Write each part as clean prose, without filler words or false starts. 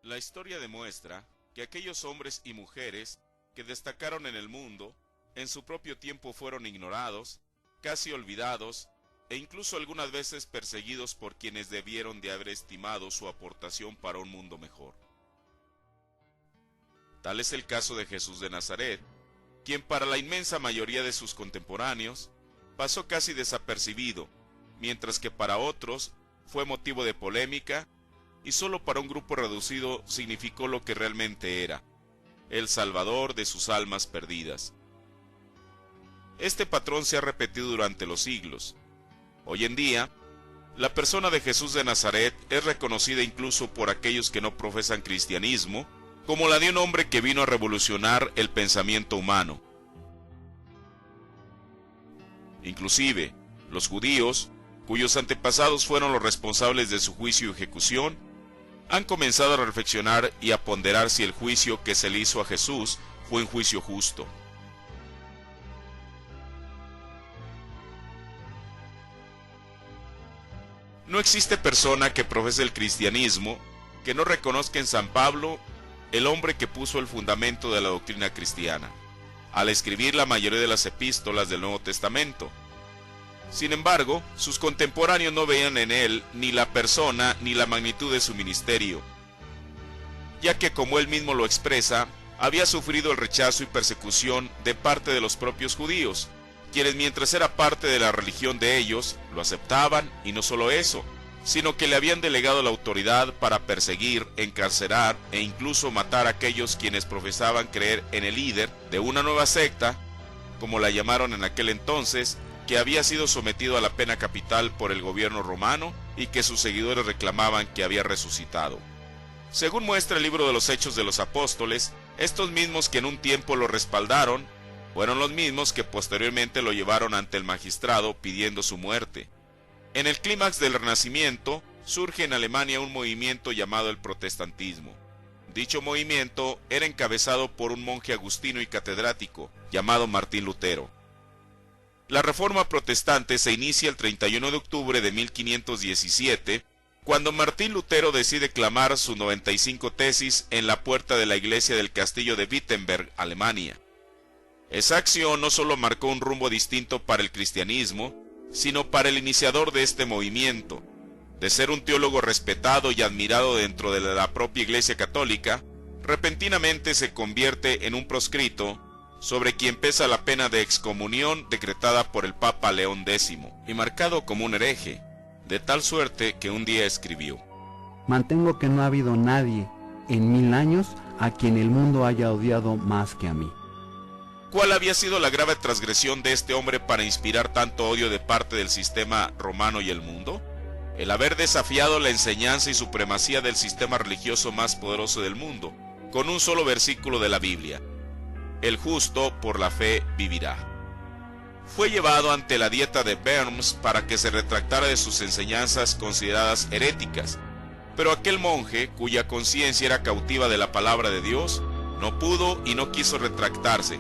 La historia demuestra que aquellos hombres y mujeres que destacaron en el mundo, en su propio tiempo fueron ignorados, casi olvidados, e incluso algunas veces perseguidos por quienes debieron de haber estimado su aportación para un mundo mejor. Tal es el caso de Jesús de Nazaret, quien para la inmensa mayoría de sus contemporáneos pasó casi desapercibido, mientras que para otros fue motivo de polémica y solo para un grupo reducido significó lo que realmente era, el Salvador de sus almas perdidas. Este patrón se ha repetido durante los siglos. Hoy en día, la persona de Jesús de Nazaret es reconocida incluso por aquellos que no profesan cristianismo, como la de un hombre que vino a revolucionar el pensamiento humano. Inclusive, los judíos, cuyos antepasados fueron los responsables de su juicio y ejecución, han comenzado a reflexionar y a ponderar si el juicio que se le hizo a Jesús fue un juicio justo. No existe persona que profese el cristianismo que no reconozca en San Pablo el hombre que puso el fundamento de la doctrina cristiana, al escribir la mayoría de las epístolas del Nuevo Testamento. Sin embargo, sus contemporáneos no veían en él ni la persona ni la magnitud de su ministerio, ya que, como él mismo lo expresa, había sufrido el rechazo y persecución de parte de los propios judíos, quienes mientras era parte de la religión de ellos, lo aceptaban, y no solo eso, sino que le habían delegado la autoridad para perseguir, encarcelar e incluso matar a aquellos quienes profesaban creer en el líder de una nueva secta, como la llamaron en aquel entonces, que había sido sometido a la pena capital por el gobierno romano y que sus seguidores reclamaban que había resucitado. Según muestra el libro de los Hechos de los Apóstoles, estos mismos que en un tiempo lo respaldaron, fueron los mismos que posteriormente lo llevaron ante el magistrado pidiendo su muerte. En el clímax del Renacimiento, surge en Alemania un movimiento llamado el protestantismo. Dicho movimiento era encabezado por un monje agustino y catedrático, llamado Martín Lutero. La Reforma Protestante se inicia el 31 de octubre de 1517, cuando Martín Lutero decide clamar sus 95 tesis en la puerta de la iglesia del castillo de Wittenberg, Alemania. Esa acción no solo marcó un rumbo distinto para el cristianismo, sino para el iniciador de este movimiento. De ser un teólogo respetado y admirado dentro de la propia Iglesia Católica, repentinamente se convierte en un proscrito, sobre quien pesa la pena de excomunión decretada por el Papa León X, y marcado como un hereje, de tal suerte que un día escribió: Mantengo que no ha habido nadie en 1000 años a quien el mundo haya odiado más que a mí. ¿Cuál había sido la grave transgresión de este hombre para inspirar tanto odio de parte del sistema romano y el mundo? El haber desafiado la enseñanza y supremacía del sistema religioso más poderoso del mundo, con un solo versículo de la Biblia: el justo por la fe vivirá. Fue llevado ante la dieta de Worms para que se retractara de sus enseñanzas consideradas heréticas, pero aquel monje, cuya conciencia era cautiva de la palabra de Dios, no pudo y no quiso retractarse,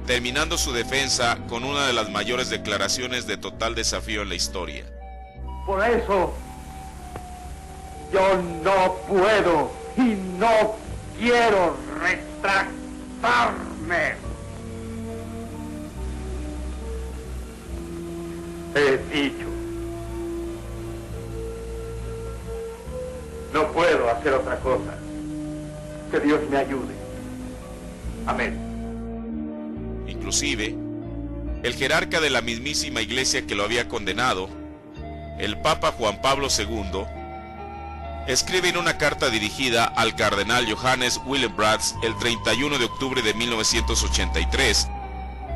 terminando su defensa con una de las mayores declaraciones de total desafío en la historia. Por eso, yo no puedo y no quiero retractarme. He dicho, no puedo hacer otra cosa. Que Dios me ayude. Amén. Inclusive, el jerarca de la mismísima iglesia que lo había condenado, el Papa Juan Pablo II, escribe en una carta dirigida al cardenal Johannes Willenbratz el 31 de octubre de 1983,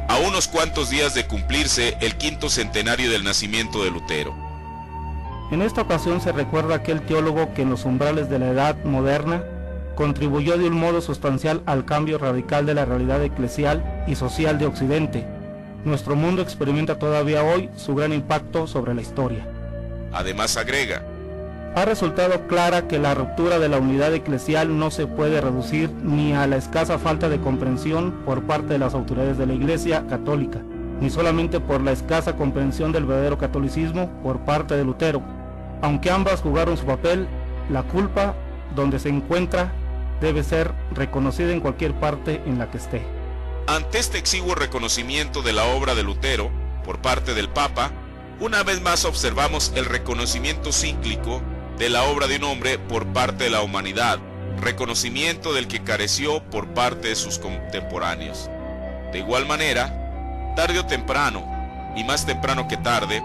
a unos cuantos días de cumplirse el 5º centenario del nacimiento de Lutero. En esta ocasión se recuerda aquel teólogo que en los umbrales de la edad moderna contribuyó de un modo sustancial al cambio radical de la realidad eclesial y social de Occidente. Nuestro mundo experimenta todavía hoy su gran impacto sobre la historia. Además agrega: ha resultado clara que la ruptura de la unidad eclesial no se puede reducir ni a la escasa falta de comprensión por parte de las autoridades de la Iglesia Católica, ni solamente por la escasa comprensión del verdadero catolicismo por parte de Lutero. Aunque ambas jugaron su papel, la culpa, donde se encuentra, debe ser reconocida en cualquier parte en la que esté. Ante este exiguo reconocimiento de la obra de Lutero por parte del Papa, una vez más observamos el reconocimiento cíclico de la obra de un hombre por parte de la humanidad, reconocimiento del que careció por parte de sus contemporáneos. De igual manera, tarde o temprano, y más temprano que tarde,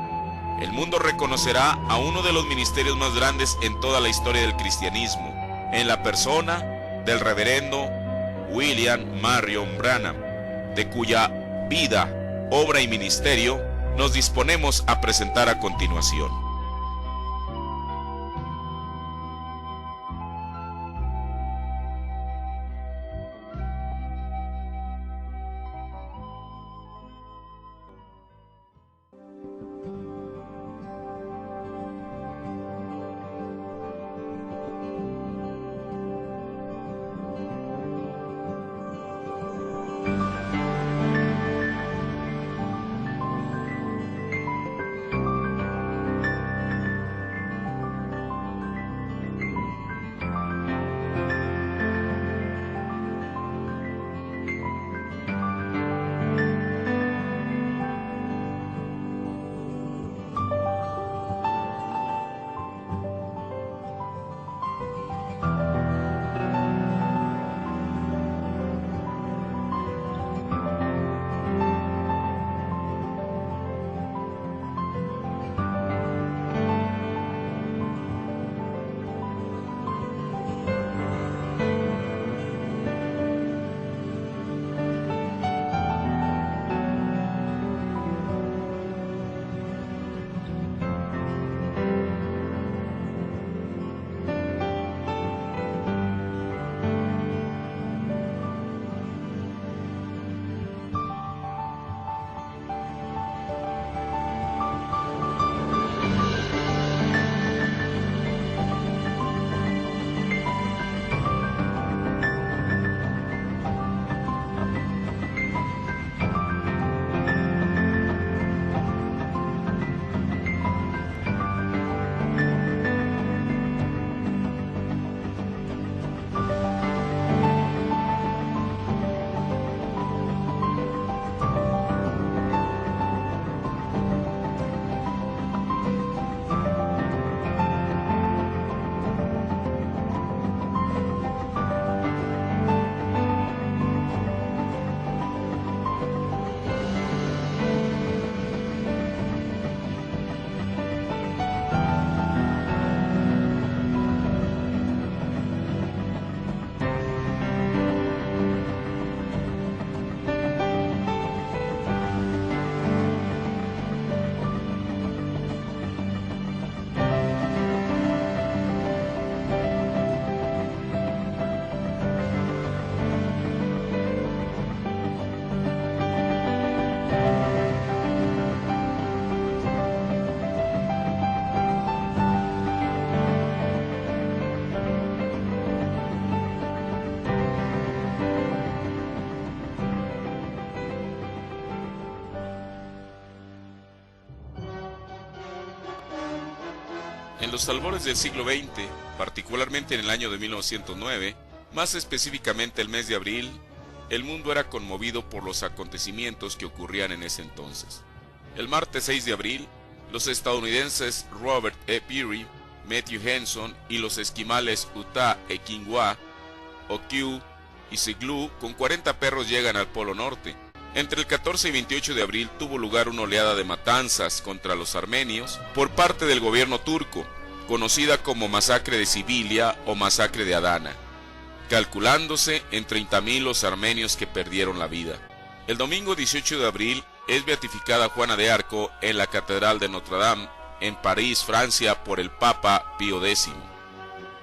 el mundo reconocerá a uno de los ministerios más grandes en toda la historia del cristianismo, en la persona del reverendo William Marion Branham, de cuya vida, obra y ministerio nos disponemos a presentar a continuación. En los albores del siglo XX, particularmente en el año de 1909, más específicamente el mes de abril, el mundo era conmovido por los acontecimientos que ocurrían en ese entonces. El martes 6 de abril, los estadounidenses Robert E. Peary, Matthew Henson y los esquimales Utah e Kingwa, Okyu y Siglu con 40 perros llegan al Polo Norte. Entre el 14 y 28 de abril tuvo lugar una oleada de matanzas contra los armenios por parte del gobierno turco, conocida como Masacre de Sibilia o Masacre de Adana, calculándose en 30.000 los armenios que perdieron la vida. El domingo 18 de abril es beatificada Juana de Arco en la Catedral de Notre Dame, en París, Francia, por el Papa Pío X.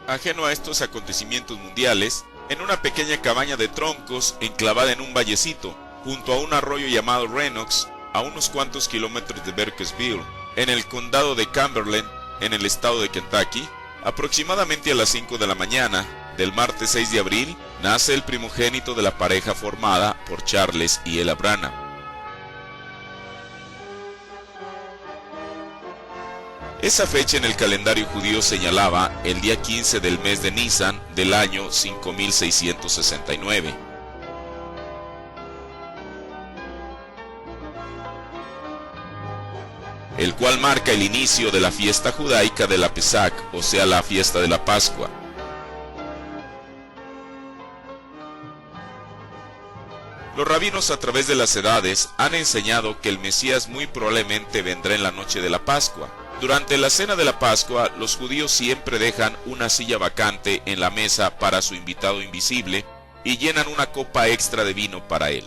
Ajeno a estos acontecimientos mundiales, en una pequeña cabaña de troncos enclavada en un vallecito, junto a un arroyo llamado Renox, a unos cuantos kilómetros de Burkittsville, en el condado de Cumberland, en el estado de Kentucky, aproximadamente a las 5 de la mañana del martes 6 de abril, nace el primogénito de la pareja formada por Charles y Ella Branham. Esa fecha en el calendario judío señalaba el día 15 del mes de Nisan del año 5669. El cual marca el inicio de la fiesta judaica de la Pesach, o sea, la fiesta de la Pascua. Los rabinos a través de las edades han enseñado que el Mesías muy probablemente vendrá en la noche de la Pascua. Durante la cena de la Pascua, los judíos siempre dejan una silla vacante en la mesa para su invitado invisible y llenan una copa extra de vino para él.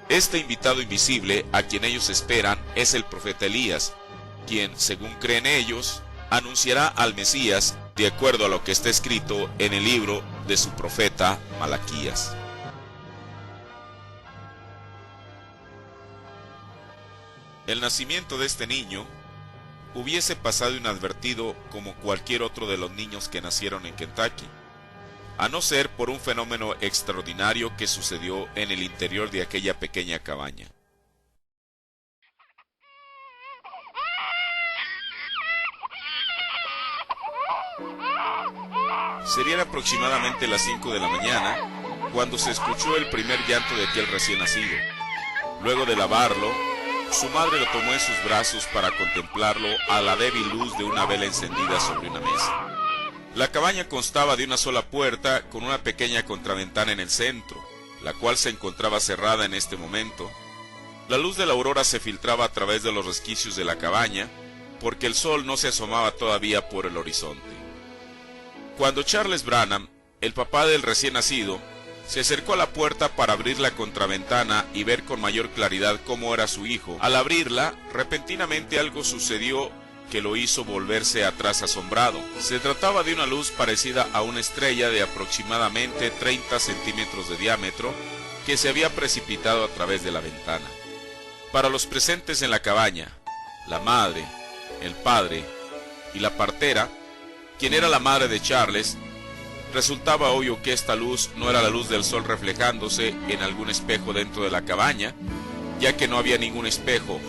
Este invitado invisible, a quien ellos esperan, es el profeta Elías, quien, según creen ellos, anunciará al Mesías de acuerdo a lo que está escrito en el libro de su profeta Malaquías. El nacimiento de este niño hubiese pasado inadvertido como cualquier otro de los niños que nacieron en Kentucky, a no ser por un fenómeno extraordinario que sucedió en el interior de aquella pequeña cabaña. Serían aproximadamente las 5 de la mañana cuando se escuchó el primer llanto de aquel recién nacido. Luego de lavarlo, su madre lo tomó en sus brazos para contemplarlo a la débil luz de una vela encendida sobre una mesa. La cabaña constaba de una sola puerta con una pequeña contraventana en el centro, la cual se encontraba cerrada en este momento. La luz de la aurora se filtraba a través de los resquicios de la cabaña, porque el sol no se asomaba todavía por el horizonte. Cuando Charles Branham, el papá del recién nacido, se acercó a la puerta para abrir la contraventana y ver con mayor claridad cómo era su hijo, al abrirla, repentinamente algo sucedió que lo hizo volverse atrás asombrado. Se trataba de una luz parecida a una estrella de aproximadamente 30 centímetros de diámetro que se había precipitado a través de la ventana. Para los presentes en la cabaña, la madre, el padre y la partera, quien era la madre de Charles, resultaba obvio que esta luz no era la luz del sol reflejándose en algún espejo dentro de la cabaña, ya que no había ningún espejo.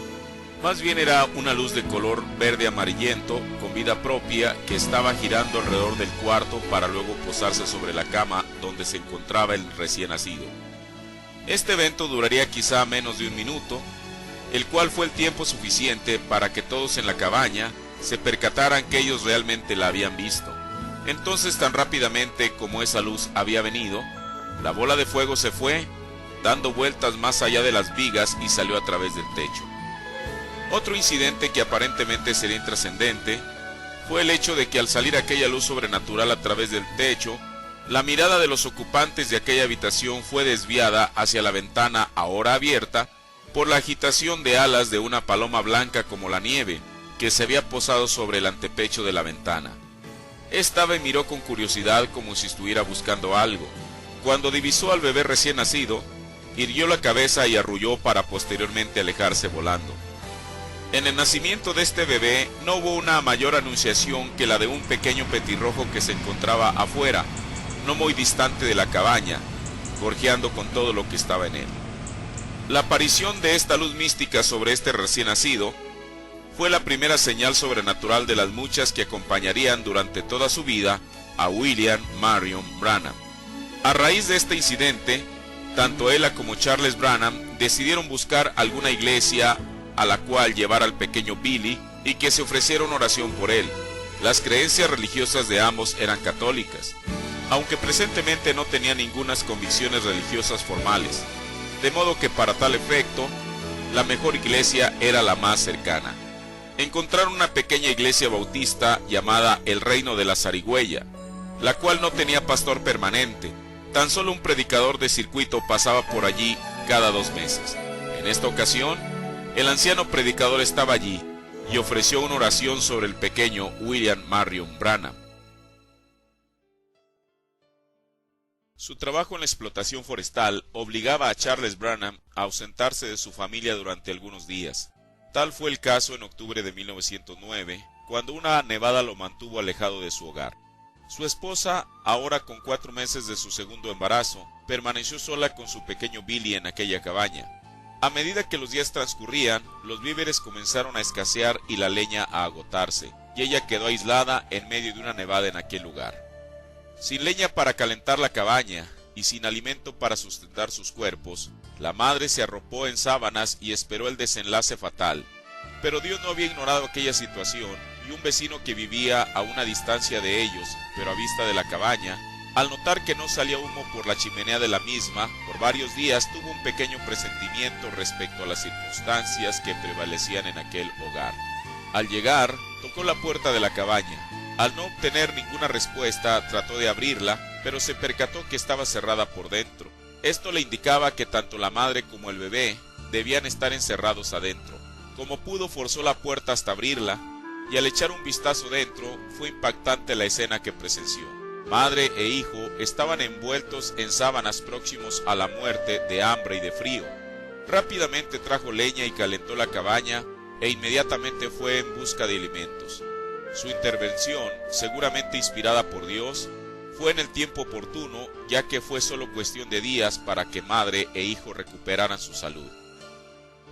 Más bien era una luz de color verde amarillento con vida propia que estaba girando alrededor del cuarto para luego posarse sobre la cama donde se encontraba el recién nacido. Este evento duraría quizá menos de un minuto, el cual fue el tiempo suficiente para que todos en la cabaña se percataran que ellos realmente la habían visto. Entonces, tan rápidamente como esa luz había venido, la bola de fuego se fue, dando vueltas más allá de las vigas y salió a través del techo. Otro incidente que aparentemente sería intrascendente fue el hecho de que al salir aquella luz sobrenatural a través del techo, la mirada de los ocupantes de aquella habitación fue desviada hacia la ventana ahora abierta por la agitación de alas de una paloma blanca como la nieve, que se había posado sobre el antepecho de la ventana. Esta ave miró con curiosidad como si estuviera buscando algo. Cuando divisó al bebé recién nacido, irguió la cabeza y arrulló para posteriormente alejarse volando. En el nacimiento de este bebé no hubo una mayor anunciación que la de un pequeño petirrojo que se encontraba afuera, no muy distante de la cabaña, gorjeando con todo lo que estaba en él. La aparición de esta luz mística sobre este recién nacido fue la primera señal sobrenatural de las muchas que acompañarían durante toda su vida a William Marion Branham. A raíz de este incidente, tanto ella como Charles Branham decidieron buscar alguna iglesia a la cual llevar al pequeño Billy y que se ofreciera una oración por él. Las creencias religiosas de ambos eran católicas, aunque presentemente no tenían ninguna convicciones religiosas formales, de modo que para tal efecto, la mejor iglesia era la más cercana. Encontraron una pequeña iglesia bautista llamada el Reino de la Zarigüeya, la cual no tenía pastor permanente, tan solo un predicador de circuito pasaba por allí cada 2 meses. En esta ocasión, el anciano predicador estaba allí y ofreció una oración sobre el pequeño William Marion Branham. Su trabajo en la explotación forestal obligaba a Charles Branham a ausentarse de su familia durante algunos días. Tal fue el caso en octubre de 1909, cuando una nevada lo mantuvo alejado de su hogar. Su esposa, ahora con 4 meses de su segundo embarazo, permaneció sola con su pequeño Billy en aquella cabaña. A medida que los días transcurrían, los víveres comenzaron a escasear y la leña a agotarse, y ella quedó aislada en medio de una nevada en aquel lugar. Sin leña para calentar la cabaña y sin alimento para sustentar sus cuerpos, la madre se arropó en sábanas y esperó el desenlace fatal. Pero Dios no había ignorado aquella situación, y un vecino que vivía a una distancia de ellos, pero a vista de la cabaña, al notar que no salía humo por la chimenea de la misma, por varios días tuvo un pequeño presentimiento respecto a las circunstancias que prevalecían en aquel hogar. Al llegar, tocó la puerta de la cabaña. Al no obtener ninguna respuesta, trató de abrirla, pero se percató que estaba cerrada por dentro. Esto le indicaba que tanto la madre como el bebé debían estar encerrados adentro. Como pudo, forzó la puerta hasta abrirla, y al echar un vistazo dentro, fue impactante la escena que presenció. Madre e hijo estaban envueltos en sábanas próximos a la muerte de hambre y de frío. Rápidamente trajo leña y calentó la cabaña, e inmediatamente fue en busca de alimentos. Su intervención, seguramente inspirada por Dios, fue en el tiempo oportuno, ya que fue solo cuestión de días para que madre e hijo recuperaran su salud.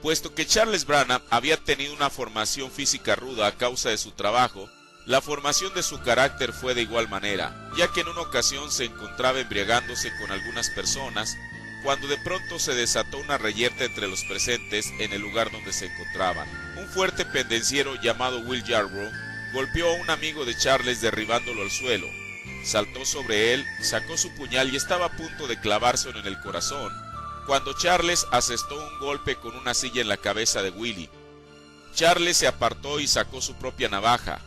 Puesto que Charles Branham había tenido una formación física ruda a causa de su trabajo, la formación de su carácter fue de igual manera, ya que en una ocasión se encontraba embriagándose con algunas personas, cuando de pronto se desató una reyerta entre los presentes en el lugar donde se encontraban. Un fuerte pendenciero llamado Will Yarbrough golpeó a un amigo de Charles derribándolo al suelo. Saltó sobre él, sacó su puñal y estaba a punto de clavárselo en el corazón, cuando Charles asestó un golpe con una silla en la cabeza de Willie. Charles se apartó y sacó su propia navaja.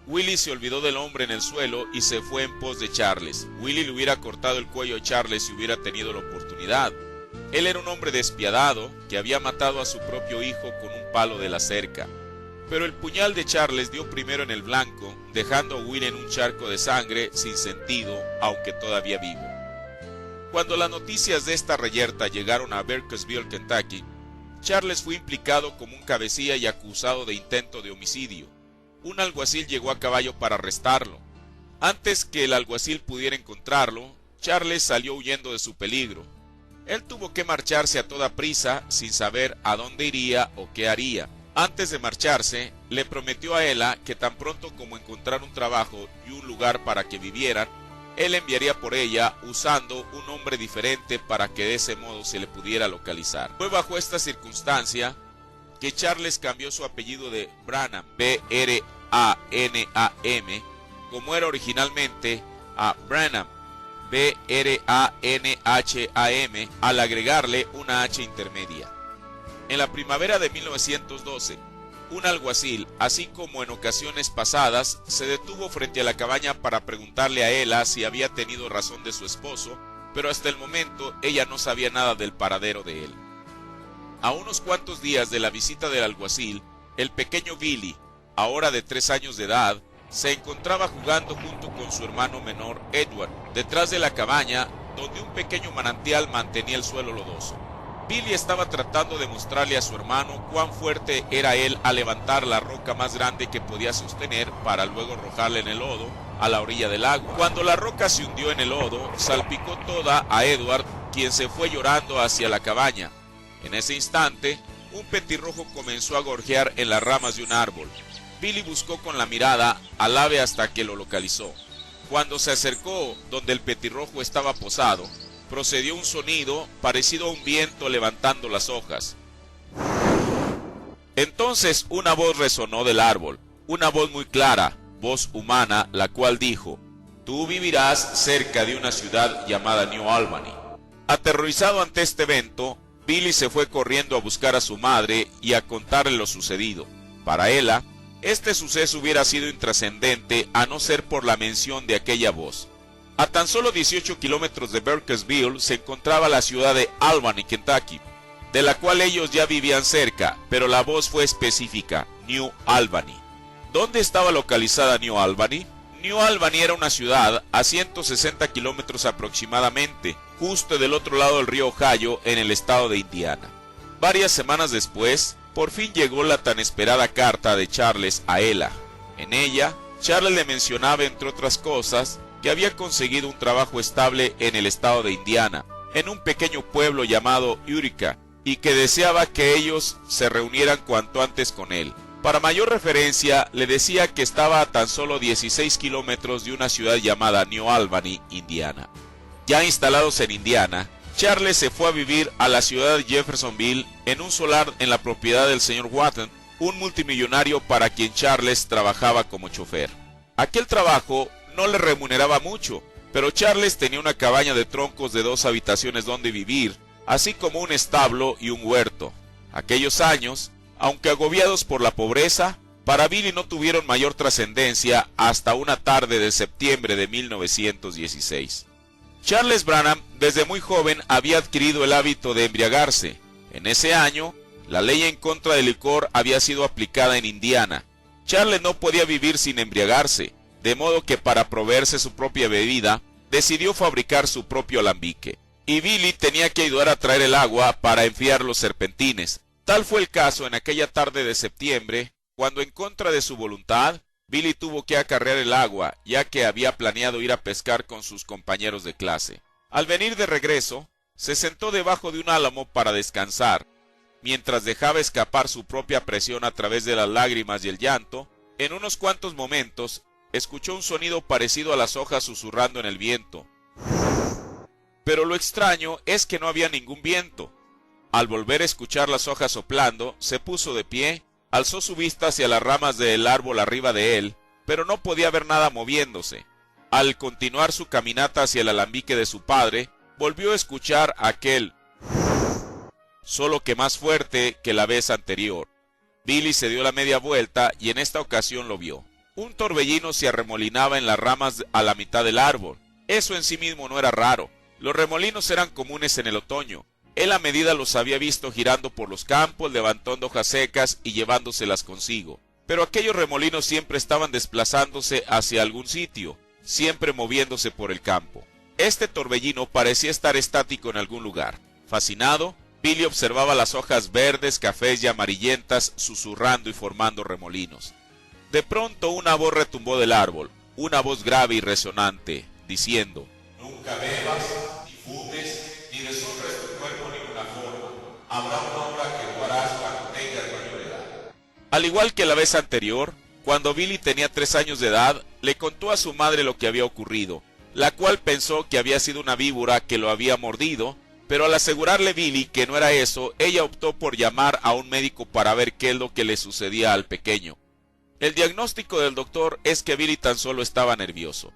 Willie se olvidó del hombre en el suelo y se fue en pos de Charles. Willie le hubiera cortado el cuello a Charles si hubiera tenido la oportunidad. Él era un hombre despiadado que había matado a su propio hijo con un palo de la cerca. Pero el puñal de Charles dio primero en el blanco, dejando a Willie en un charco de sangre sin sentido, aunque todavía vivo. Cuando las noticias de esta reyerta llegaron a Burkesville, Kentucky, Charles fue implicado como un cabecilla y acusado de intento de homicidio. Un alguacil llegó a caballo para arrestarlo. Antes que el alguacil pudiera encontrarlo, Charles salió huyendo de su peligro. Él tuvo que marcharse a toda prisa sin saber a dónde iría o qué haría. Antes de marcharse, le prometió a Ella que tan pronto como encontrar un trabajo y un lugar para que vivieran, él enviaría por ella usando un nombre diferente para que de ese modo se le pudiera localizar. Fue bajo esta circunstancia que Charles cambió su apellido de Branham, B-R-A-N-A-M, como era originalmente, a Branham, B-R-A-N-H-A-M, al agregarle una H intermedia. En la primavera de 1912, un alguacil, así como en ocasiones pasadas, se detuvo frente a la cabaña para preguntarle a Ella si había tenido razón de su esposo, pero hasta el momento ella no sabía nada del paradero de él. A unos cuantos días de la visita del alguacil, el pequeño Billy, ahora de 3 años de edad, se encontraba jugando junto con su hermano menor Edward, detrás de la cabaña, donde un pequeño manantial mantenía el suelo lodoso. Billy estaba tratando de mostrarle a su hermano cuán fuerte era él al levantar la roca más grande que podía sostener para luego arrojarla en el lodo a la orilla del agua. Cuando la roca se hundió en el lodo, salpicó toda a Edward, quien se fue llorando hacia la cabaña. En ese instante, un petirrojo comenzó a gorjear en las ramas de un árbol. Billy buscó con la mirada al ave hasta que lo localizó. Cuando se acercó donde el petirrojo estaba posado, procedió un sonido parecido a un viento levantando las hojas. Entonces una voz resonó del árbol, una voz muy clara, voz humana, la cual dijo: «Tú vivirás cerca de una ciudad llamada New Albany». Aterrorizado ante este evento, Billy se fue corriendo a buscar a su madre y a contarle lo sucedido. Para ella, este suceso hubiera sido intrascendente a no ser por la mención de aquella voz. A tan solo 18 kilómetros de Burkesville se encontraba la ciudad de Albany, Kentucky, de la cual ellos ya vivían cerca, pero la voz fue específica: New Albany. ¿Dónde estaba localizada New Albany? New Albany era una ciudad a 160 kilómetros aproximadamente, justo del otro lado del río Ohio, en el estado de Indiana. Varias semanas después, por fin llegó la tan esperada carta de Charles a Ella. En ella, Charles le mencionaba, entre otras cosas, que había conseguido un trabajo estable en el estado de Indiana, en un pequeño pueblo llamado Utica, y que deseaba que ellos se reunieran cuanto antes con él. Para mayor referencia, le decía que estaba a tan solo 16 kilómetros de una ciudad llamada New Albany, Indiana. Ya instalados en Indiana, Charles se fue a vivir a la ciudad de Jeffersonville en un solar en la propiedad del señor Wotton, un multimillonario para quien Charles trabajaba como chofer. Aquel trabajo no le remuneraba mucho, pero Charles tenía una cabaña de troncos de 2 habitaciones donde vivir, así como un establo y un huerto. Aquellos años, aunque agobiados por la pobreza, para Billy no tuvieron mayor trascendencia hasta una tarde de septiembre de 1916. Charles Branham desde muy joven había adquirido el hábito de embriagarse. En ese año, la ley en contra del licor había sido aplicada en Indiana. Charles no podía vivir sin embriagarse, de modo que para proveerse su propia bebida, decidió fabricar su propio alambique. Y Billy tenía que ayudar a traer el agua para enfriar los serpentines. Tal fue el caso en aquella tarde de septiembre, cuando en contra de su voluntad, Billy tuvo que acarrear el agua, ya que había planeado ir a pescar con sus compañeros de clase. Al venir de regreso, se sentó debajo de un álamo para descansar. Mientras dejaba escapar su propia presión a través de las lágrimas y el llanto, en unos cuantos momentos, escuchó un sonido parecido a las hojas susurrando en el viento. Pero lo extraño es que no había ningún viento. Al volver a escuchar las hojas soplando, se puso de pie, alzó su vista hacia las ramas del árbol arriba de él, pero no podía ver nada moviéndose. Al continuar su caminata hacia el alambique de su padre, volvió a escuchar aquel, solo que más fuerte que la vez anterior. Billy se dio la media vuelta y en esta ocasión lo vio. Un torbellino se arremolinaba en las ramas a la mitad del árbol. Eso en sí mismo no era raro. Los remolinos eran comunes en el otoño. Él a medida los había visto girando por los campos, levantando hojas secas y llevándoselas consigo. Pero aquellos remolinos siempre estaban desplazándose hacia algún sitio, siempre moviéndose por el campo. Este torbellino parecía estar estático en algún lugar. Fascinado, Billy observaba las hojas verdes, cafés y amarillentas susurrando y formando remolinos. De pronto una voz retumbó del árbol, una voz grave y resonante, diciendo: Nunca bebas, ni fumes, ni deshonres tu cuerpo en ninguna forma. Habrá una obra que tú harás cuando tengas mayor edad. Al igual que la vez anterior, cuando Billy tenía 3 años de edad, le contó a su madre lo que había ocurrido, la cual pensó que había sido una víbora que lo había mordido, pero al asegurarle Billy que no era eso, ella optó por llamar a un médico para ver qué es lo que le sucedía al pequeño. El diagnóstico del doctor es que Billy tan solo estaba nervioso.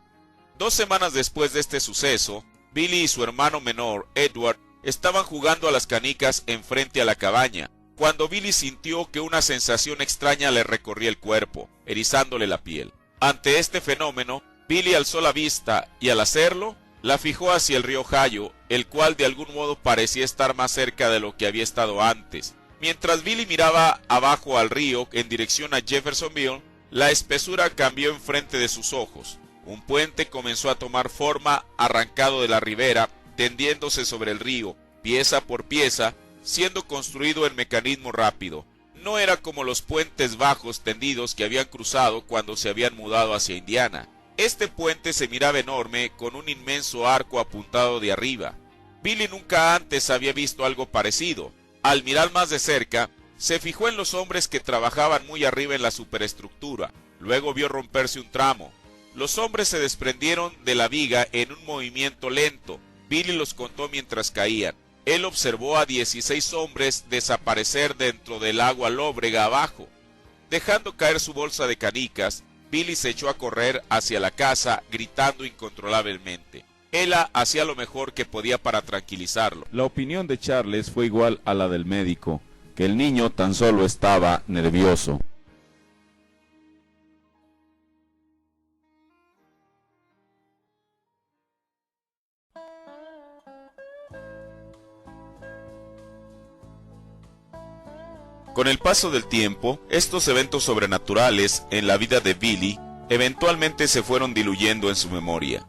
2 semanas después de este suceso, Billy y su hermano menor, Edward, estaban jugando a las canicas enfrente a la cabaña, cuando Billy sintió que una sensación extraña le recorría el cuerpo, erizándole la piel. Ante este fenómeno, Billy alzó la vista y al hacerlo, la fijó hacia el río Ohio, el cual de algún modo parecía estar más cerca de lo que había estado antes. Mientras Billy miraba abajo al río en dirección a Jeffersonville, la espesura cambió enfrente de sus ojos. Un puente comenzó a tomar forma arrancado de la ribera, tendiéndose sobre el río, pieza por pieza, siendo construido en mecanismo rápido. No era como los puentes bajos tendidos que habían cruzado cuando se habían mudado hacia Indiana. Este puente se miraba enorme, con un inmenso arco apuntado de arriba. Billy nunca antes había visto algo parecido. Al mirar más de cerca, se fijó en los hombres que trabajaban muy arriba en la superestructura. Luego vio romperse un tramo. Los hombres se desprendieron de la viga en un movimiento lento. Billy los contó mientras caían. Él observó a 16 hombres desaparecer dentro del agua lóbrega abajo. Dejando caer su bolsa de canicas, Billy se echó a correr hacia la casa, gritando incontrolablemente. Ella hacía lo mejor que podía para tranquilizarlo. La opinión de Charles fue igual a la del médico, que el niño tan solo estaba nervioso. Con el paso del tiempo, estos eventos sobrenaturales en la vida de Billy eventualmente se fueron diluyendo en su memoria.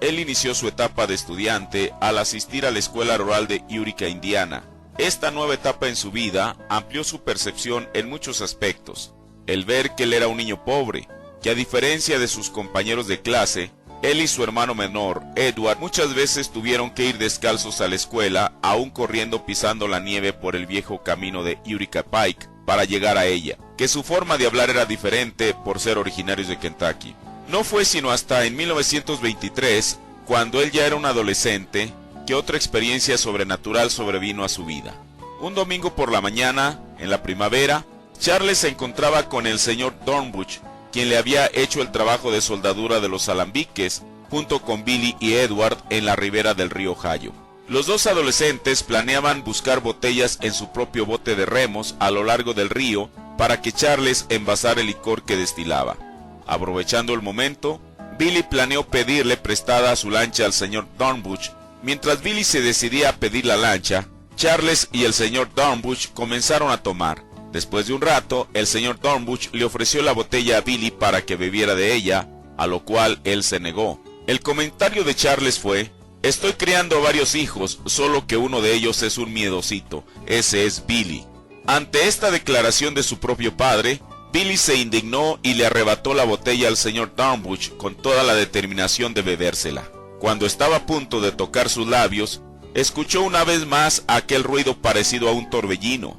Él inició su etapa de estudiante al asistir a la escuela rural de Eureka, Indiana. Esta nueva etapa en su vida amplió su percepción en muchos aspectos. El ver que él era un niño pobre, que a diferencia de sus compañeros de clase, Él y su hermano menor, Edward, muchas veces tuvieron que ir descalzos a la escuela, aún corriendo pisando la nieve por el viejo camino de Eureka Pike para llegar a ella, que su forma de hablar era diferente por ser originarios de Kentucky. No fue sino hasta en 1923, cuando él ya era un adolescente, que otra experiencia sobrenatural sobrevino a su vida. Un domingo por la mañana, en la primavera, Charles se encontraba con el señor Dornbush, quien le había hecho el trabajo de soldadura de los alambiques, junto con Billy y Edward en la ribera del río Ohio. Los dos adolescentes planeaban buscar botellas en su propio bote de remos a lo largo del río para que Charles envasara el licor que destilaba. Aprovechando el momento, Billy planeó pedirle prestada su lancha al señor Dornbush. Mientras Billy se decidía a pedir la lancha, Charles y el señor Dornbush comenzaron a tomar. Después de un rato, el señor Dornbush le ofreció la botella a Billy para que bebiera de ella, a lo cual él se negó. El comentario de Charles fue: estoy criando varios hijos, solo que uno de ellos es un miedosito, ese es Billy. Ante esta declaración de su propio padre, Billy se indignó y le arrebató la botella al señor Dornbush con toda la determinación de bebérsela. Cuando estaba a punto de tocar sus labios, escuchó una vez más aquel ruido parecido a un torbellino.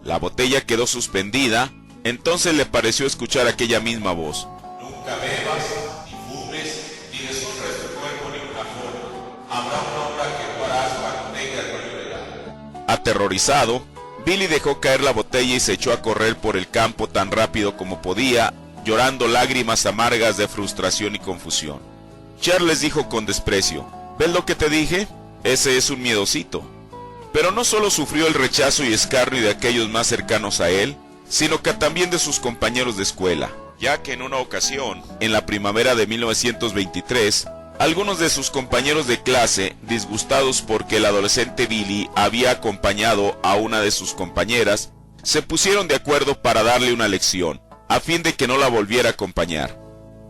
La botella quedó suspendida, entonces le pareció escuchar aquella misma voz: Nunca bebas, ni fumes, ni deshonres tu cuerpo en ninguna forma. Habrá una hora que tú harás cuando tengas mayor edad. Aterrorizado, Billy dejó caer la botella y se echó a correr por el campo tan rápido como podía, llorando lágrimas amargas de frustración y confusión. Charles dijo con desprecio: ¿ves lo que te dije? Ese es un miedosito. Pero no solo sufrió el rechazo y escarnio de aquellos más cercanos a él, sino que también de sus compañeros de escuela, ya que en una ocasión, en la primavera de 1923, algunos de sus compañeros de clase, disgustados porque el adolescente Billy había acompañado a una de sus compañeras, se pusieron de acuerdo para darle una lección, a fin de que no la volviera a acompañar.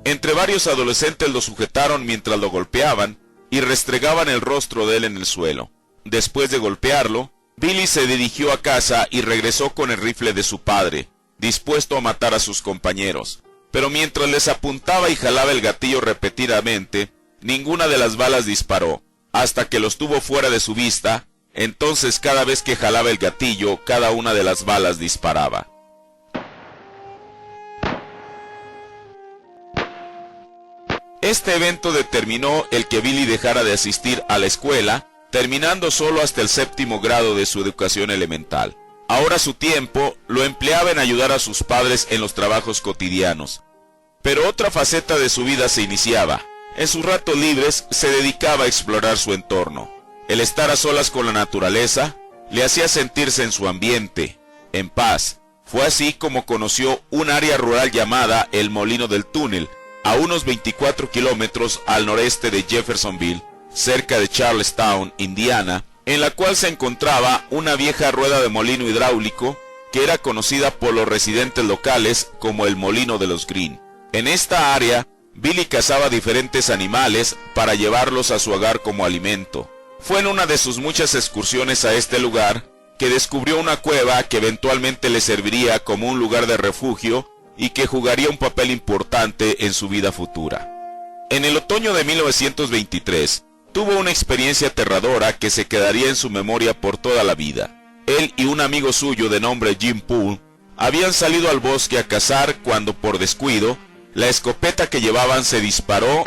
Entre varios adolescentes lo sujetaron mientras lo golpeaban y restregaban el rostro de él en el suelo. Después de golpearlo, Billy se dirigió a casa y regresó con el rifle de su padre, dispuesto a matar a sus compañeros. Pero mientras les apuntaba y jalaba el gatillo repetidamente, ninguna de las balas disparó, hasta que los tuvo fuera de su vista. Entonces, cada vez que jalaba el gatillo, cada una de las balas disparaba. Este evento determinó el que Billy dejara de asistir a la escuela, terminando solo hasta el 7º grado de su educación elemental. Ahora su tiempo lo empleaba en ayudar a sus padres en los trabajos cotidianos. Pero otra faceta de su vida se iniciaba. En sus ratos libres se dedicaba a explorar su entorno. El estar a solas con la naturaleza le hacía sentirse en su ambiente, en paz. Fue así como conoció un área rural llamada el Molino del Túnel, a unos 24 kilómetros al noreste de Jeffersonville, cerca de Charlestown, Indiana, en la cual se encontraba una vieja rueda de molino hidráulico que era conocida por los residentes locales como el Molino de los Green. En esta área, Billy cazaba diferentes animales para llevarlos a su hogar como alimento. Fue en una de sus muchas excursiones a este lugar que descubrió una cueva que eventualmente le serviría como un lugar de refugio y que jugaría un papel importante en su vida futura. En el otoño de 1923, tuvo una experiencia aterradora que se quedaría en su memoria por toda la vida. Él y un amigo suyo de nombre Jim Poole habían salido al bosque a cazar cuando, por descuido, la escopeta que llevaban se disparó,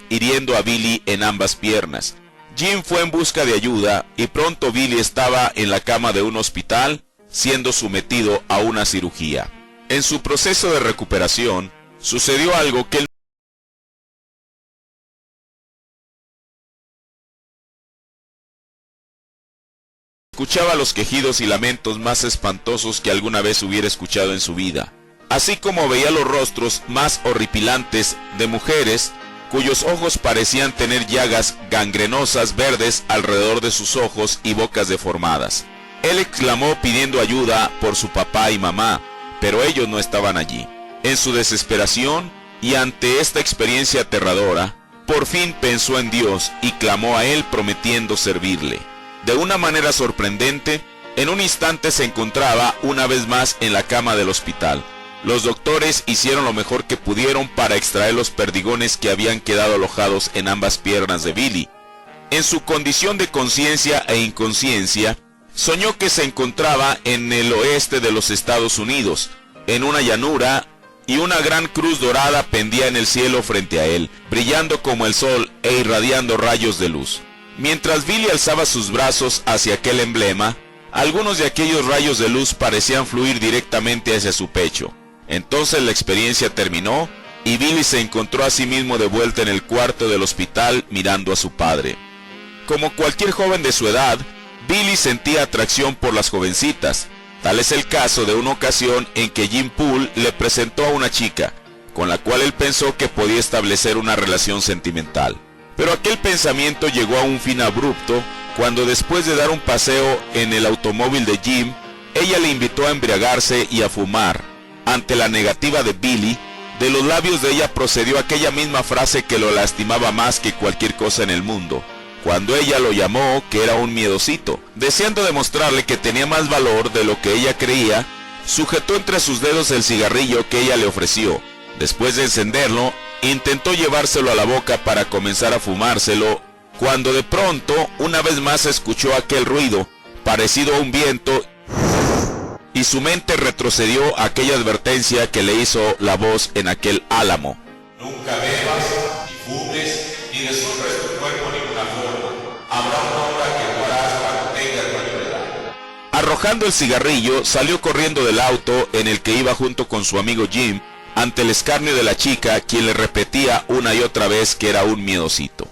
hiriendo a Billy en ambas piernas. Jim fue en busca de ayuda y pronto Billy estaba en la cama de un hospital, siendo sometido a una cirugía. En su proceso de recuperación, sucedió algo que él escuchaba los quejidos y lamentos más espantosos que alguna vez hubiera escuchado en su vida, así como veía los rostros más horripilantes de mujeres cuyos ojos parecían tener llagas gangrenosas verdes alrededor de sus ojos y bocas deformadas. Él exclamó pidiendo ayuda por su papá y mamá, pero ellos no estaban allí. En su desesperación y ante esta experiencia aterradora, por fin pensó en Dios y clamó a Él prometiendo servirle. De una manera sorprendente, en un instante se encontraba una vez más en la cama del hospital. Los doctores hicieron lo mejor que pudieron para extraer los perdigones que habían quedado alojados en ambas piernas de Billy. En su condición de conciencia e inconsciencia, soñó que se encontraba en el oeste de los Estados Unidos, en una llanura, y una gran cruz dorada pendía en el cielo frente a él, brillando como el sol e irradiando rayos de luz. Mientras Billy alzaba sus brazos hacia aquel emblema, algunos de aquellos rayos de luz parecían fluir directamente hacia su pecho. Entonces la experiencia terminó y Billy se encontró a sí mismo de vuelta en el cuarto del hospital mirando a su padre. Como cualquier joven de su edad, Billy sentía atracción por las jovencitas. Tal es el caso de una ocasión en que Jim Poole le presentó a una chica, con la cual él pensó que podía establecer una relación sentimental. Pero aquel pensamiento llegó a un fin abrupto cuando, después de dar un paseo en el automóvil de Jim, ella le invitó a embriagarse y a fumar. Ante la negativa de Billy, de los labios de ella procedió aquella misma frase que lo lastimaba más que cualquier cosa en el mundo, cuando ella lo llamó que era un miedosito. Deseando demostrarle que tenía más valor de lo que ella creía, sujetó entre sus dedos el cigarrillo que ella le ofreció. Después de encenderlo, intentó llevárselo a la boca para comenzar a fumárselo, cuando de pronto una vez más escuchó aquel ruido, parecido a un viento, y su mente retrocedió a aquella advertencia que le hizo la voz en aquel álamo. Nunca bebas, ni fumes, ni deshonres tu cuerpo en ninguna forma. Habrá una hora que tú harás cuando tengas mayor edad. Arrojando el cigarrillo, salió corriendo del auto en el que iba junto con su amigo Jim, ante el escarnio de la chica, quien le repetía una y otra vez que era un miedosito.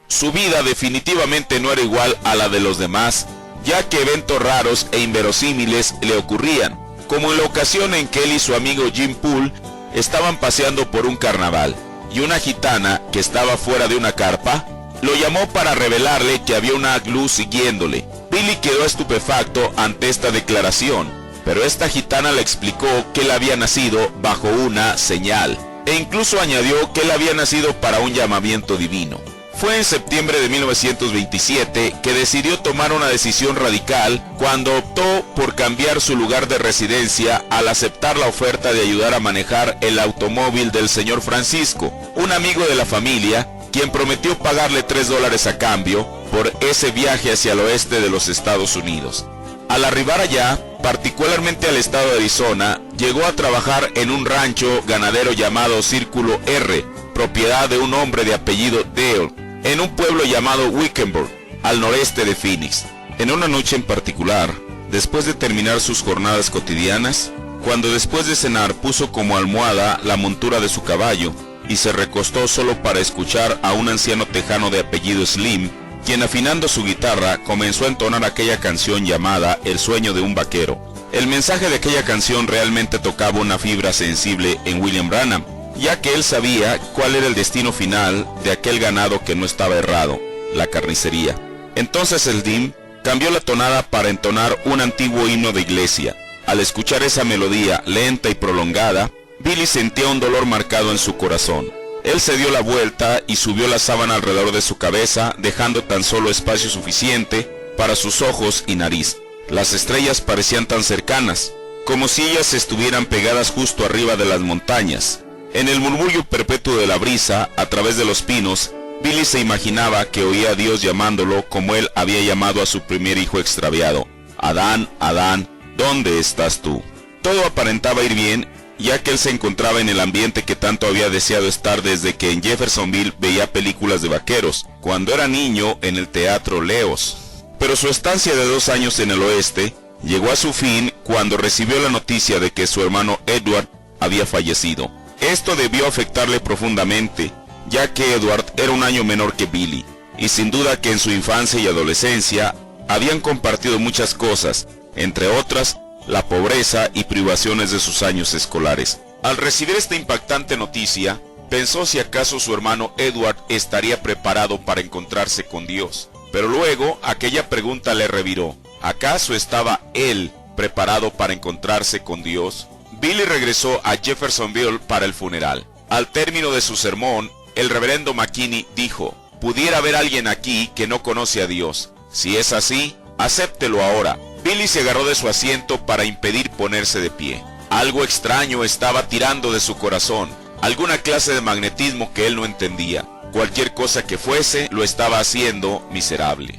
Su vida definitivamente no era igual a la de los demás, ya que eventos raros e inverosímiles le ocurrían, como en la ocasión en que él y su amigo Jim Poole estaban paseando por un carnaval, y una gitana que estaba fuera de una carpa lo llamó para revelarle que había una luz siguiéndole. Billy quedó estupefacto ante esta declaración, pero esta gitana le explicó que él había nacido bajo una señal, e incluso añadió que él había nacido para un llamamiento divino. Fue en septiembre de 1927 que decidió tomar una decisión radical cuando optó por cambiar su lugar de residencia al aceptar la oferta de ayudar a manejar el automóvil del señor Francisco, un amigo de la familia, quien prometió pagarle $3 a cambio por ese viaje hacia el oeste de los Estados Unidos. Al arribar allá, particularmente al estado de Arizona, llegó a trabajar en un rancho ganadero llamado Círculo R, propiedad de un hombre de apellido Dale, en un pueblo llamado Wickenburg, al noreste de Phoenix. En una noche en particular, después de terminar sus jornadas cotidianas, cuando después de cenar puso como almohada la montura de su caballo y se recostó solo para escuchar a un anciano tejano de apellido Slim, quien, afinando su guitarra, comenzó a entonar aquella canción llamada El sueño de un vaquero. El mensaje de aquella canción realmente tocaba una fibra sensible en William Branham, ya que él sabía cuál era el destino final de aquel ganado que no estaba errado, la carnicería. Entonces el Slim cambió la tonada para entonar un antiguo himno de iglesia. Al escuchar esa melodía lenta y prolongada, Billy sentía un dolor marcado en su corazón. Él se dio la vuelta y subió la sábana alrededor de su cabeza, dejando tan solo espacio suficiente para sus ojos y nariz. Las estrellas parecían tan cercanas, como si ellas estuvieran pegadas justo arriba de las montañas. En el murmullo perpetuo de la brisa, a través de los pinos, Billy se imaginaba que oía a Dios llamándolo como él había llamado a su primer hijo extraviado. Adán, Adán, ¿dónde estás tú? Todo aparentaba ir bien, ya que él se encontraba en el ambiente que tanto había deseado estar desde que en Jeffersonville veía películas de vaqueros, cuando era niño en el Teatro Leos. Pero su estancia de 2 años en el oeste llegó a su fin cuando recibió la noticia de que su hermano Edward había fallecido. Esto debió afectarle profundamente, ya que Edward era un año menor que Billy, y sin duda que en su infancia y adolescencia habían compartido muchas cosas, entre otras, la pobreza y privaciones de sus años escolares. Al recibir esta impactante noticia, pensó si acaso su hermano Edward estaría preparado para encontrarse con Dios. Pero luego aquella pregunta le reviró: ¿acaso estaba él preparado para encontrarse con Dios? Billy regresó a Jeffersonville para el funeral. Al término de su sermón, el reverendo McKinney dijo: pudiera haber alguien aquí que no conoce a Dios. Si es así, acéptelo ahora. Billy se agarró de su asiento para impedir ponerse de pie. Algo extraño estaba tirando de su corazón, alguna clase de magnetismo que él no entendía. Cualquier cosa que fuese, lo estaba haciendo miserable.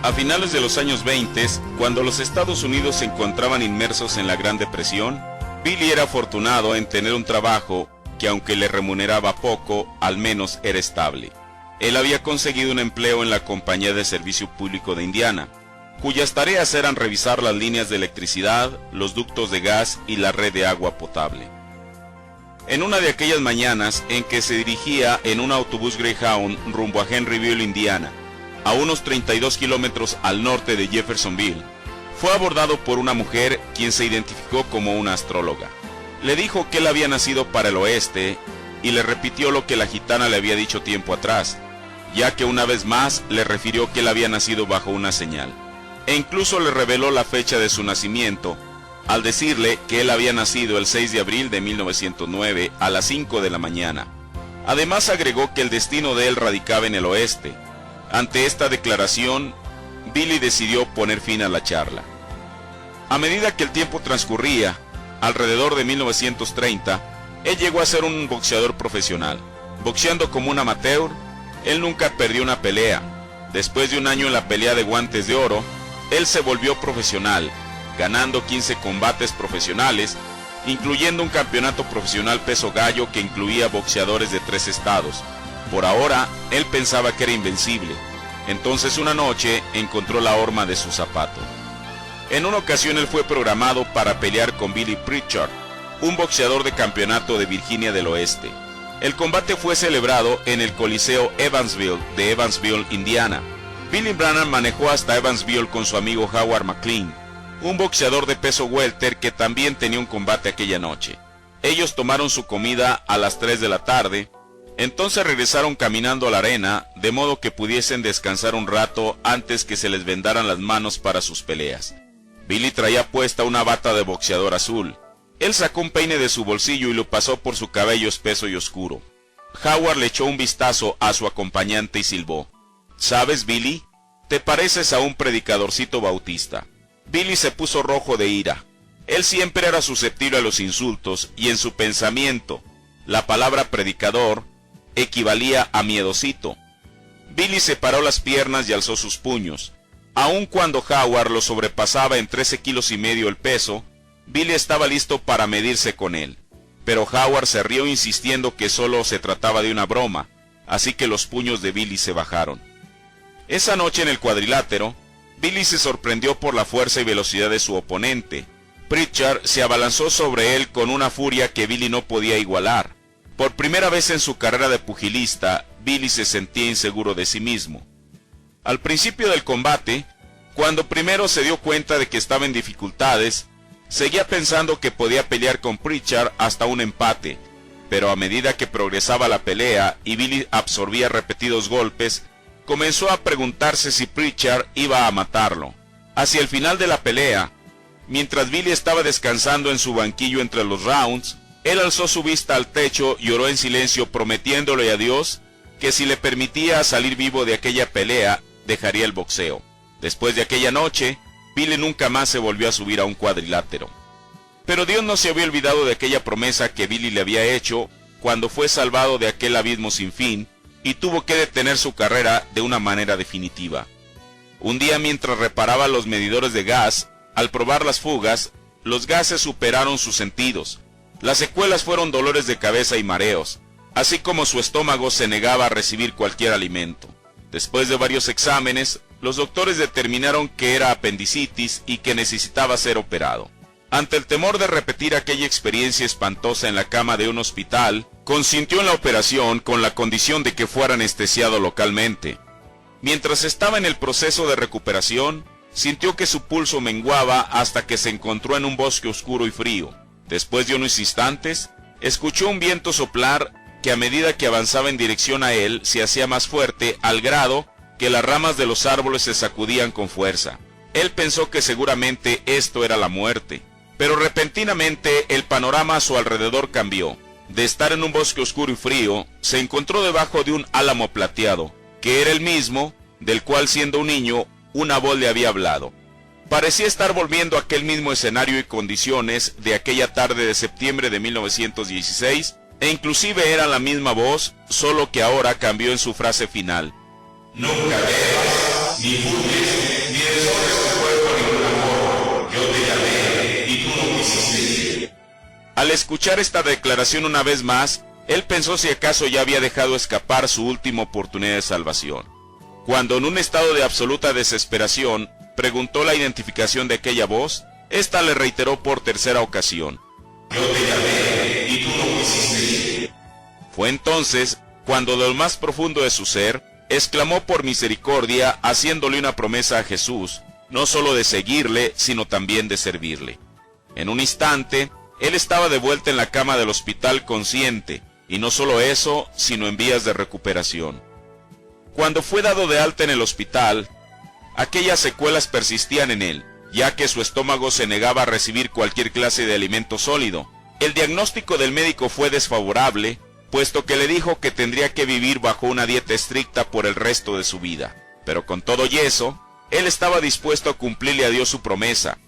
A finales de los años 20, cuando los Estados Unidos se encontraban inmersos en la Gran Depresión, Billy era afortunado en tener un trabajo que, aunque le remuneraba poco, al menos era estable. Él había conseguido un empleo en la Compañía de Servicio Público de Indiana, cuyas tareas eran revisar las líneas de electricidad, los ductos de gas y la red de agua potable. En una de aquellas mañanas en que se dirigía en un autobús Greyhound rumbo a Henryville, Indiana, a unos 32 kilómetros al norte de Jeffersonville, fue abordado por una mujer quien se identificó como una astróloga. Le dijo que él había nacido para el oeste y le repitió lo que la gitana le había dicho tiempo atrás, ya que una vez más le refirió que él había nacido bajo una señal. E incluso le reveló la fecha de su nacimiento, al decirle que él había nacido el 6 de abril de 1909 a las 5 de la mañana. Además agregó que el destino de él radicaba en el oeste. Ante esta declaración, Billy decidió poner fin a la charla. A medida que el tiempo transcurría, alrededor de 1930, él llegó a ser un boxeador profesional. Boxeando como un amateur, él nunca perdió una pelea. Después de un año en la pelea de guantes de oro, él se volvió profesional, ganando 15 combates profesionales, incluyendo un campeonato profesional peso gallo que incluía boxeadores de 3 estados. Por ahora, él pensaba que era invencible. Entonces una noche encontró la horma de su zapato. En una ocasión él fue programado para pelear con Billy Pritchard, un boxeador de campeonato de Virginia del Oeste. El combate fue celebrado en el Coliseo Evansville de Evansville, Indiana. Billy Brannan manejó hasta Evansville con su amigo Howard McLean, un boxeador de peso welter que también tenía un combate aquella noche. Ellos tomaron su comida a las 3 de la tarde, entonces regresaron caminando a la arena, de modo que pudiesen descansar un rato antes que se les vendaran las manos para sus peleas. Billy traía puesta una bata de boxeador azul. Él sacó un peine de su bolsillo y lo pasó por su cabello espeso y oscuro. Howard le echó un vistazo a su acompañante y silbó. «¿Sabes, Billy? Te pareces a un predicadorcito bautista». Billy se puso rojo de ira. Él siempre era susceptible a los insultos y en su pensamiento, la palabra predicador equivalía a miedosito. Billy separó las piernas y alzó sus puños. Aun cuando Howard lo sobrepasaba en 13,5 kilos el peso, Billy estaba listo para medirse con él. Pero Howard se rió insistiendo que solo se trataba de una broma, así que los puños de Billy se bajaron. Esa noche en el cuadrilátero, Billy se sorprendió por la fuerza y velocidad de su oponente. Pritchard se abalanzó sobre él con una furia que Billy no podía igualar. Por primera vez en su carrera de pugilista, Billy se sentía inseguro de sí mismo. Al principio del combate, cuando primero se dio cuenta de que estaba en dificultades, seguía pensando que podía pelear con Pritchard hasta un empate, pero a medida que progresaba la pelea y Billy absorbía repetidos golpes, comenzó a preguntarse si Pritchard iba a matarlo. Hacia el final de la pelea, mientras Billy estaba descansando en su banquillo entre los rounds, él alzó su vista al techo y oró en silencio prometiéndole a Dios que si le permitía salir vivo de aquella pelea, dejaría el boxeo. Después de aquella noche, Billy nunca más se volvió a subir a un cuadrilátero. Pero Dios no se había olvidado de aquella promesa que Billy le había hecho cuando fue salvado de aquel abismo sin fin y tuvo que detener su carrera de una manera definitiva. Un día mientras reparaba los medidores de gas, al probar las fugas, los gases superaron sus sentidos. Las secuelas fueron dolores de cabeza y mareos, así como su estómago se negaba a recibir cualquier alimento. Después de varios exámenes, los doctores determinaron que era apendicitis y que necesitaba ser operado. Ante el temor de repetir aquella experiencia espantosa en la cama de un hospital, consintió en la operación con la condición de que fuera anestesiado localmente. Mientras estaba en el proceso de recuperación, sintió que su pulso menguaba hasta que se encontró en un bosque oscuro y frío. Después de unos instantes, escuchó un viento soplar que a medida que avanzaba en dirección a él se hacía más fuerte al grado que las ramas de los árboles se sacudían con fuerza. Él pensó que seguramente esto era la muerte, pero repentinamente el panorama a su alrededor cambió. de estar en un bosque oscuro y frío, se encontró debajo de un álamo plateado, que era el mismo del cual, siendo un niño, una voz le había hablado. Parecía estar volviendo a aquel mismo escenario y condiciones de aquella tarde de septiembre de 1916, e inclusive era la misma voz, solo que ahora cambió en su frase final. Nunca bebas, ni fumes, ni deshonres tu cuerpo de ninguna forma. Yo te llamé, y tú no quisiste ir. Al escuchar esta declaración una vez más, él pensó si acaso ya había dejado escapar su última oportunidad de salvación. Cuando en un estado de absoluta desesperación, preguntó la identificación de aquella voz, ésta le reiteró por tercera ocasión. Yo te llamé, y tú no quisiste ir. Fue entonces cuando de lo más profundo de su ser, exclamó por misericordia, haciéndole una promesa a Jesús, no solo de seguirle, sino también de servirle. En un instante, él estaba de vuelta en la cama del hospital consciente, y no solo eso, sino en vías de recuperación. Cuando fue dado de alta en el hospital, aquellas secuelas persistían en él, ya que su estómago se negaba a recibir cualquier clase de alimento sólido. El diagnóstico del médico fue desfavorable, puesto que le dijo que tendría que vivir bajo una dieta estricta por el resto de su vida. Pero con todo y eso, él estaba dispuesto a cumplirle a Dios su promesa.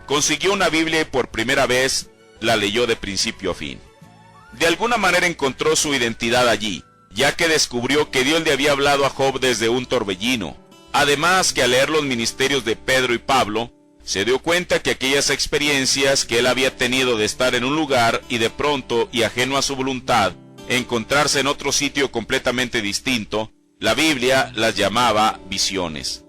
Consiguió una Biblia y por primera vez la leyó de principio a fin. De alguna manera encontró su identidad allí, ya que descubrió que Dios le había hablado a Job desde un torbellino. Además que al leer los ministerios de Pedro y Pablo, se dio cuenta que aquellas experiencias que él había tenido de estar en un lugar y de pronto, y ajeno a su voluntad, encontrarse en otro sitio completamente distinto, la Biblia las llamaba visiones.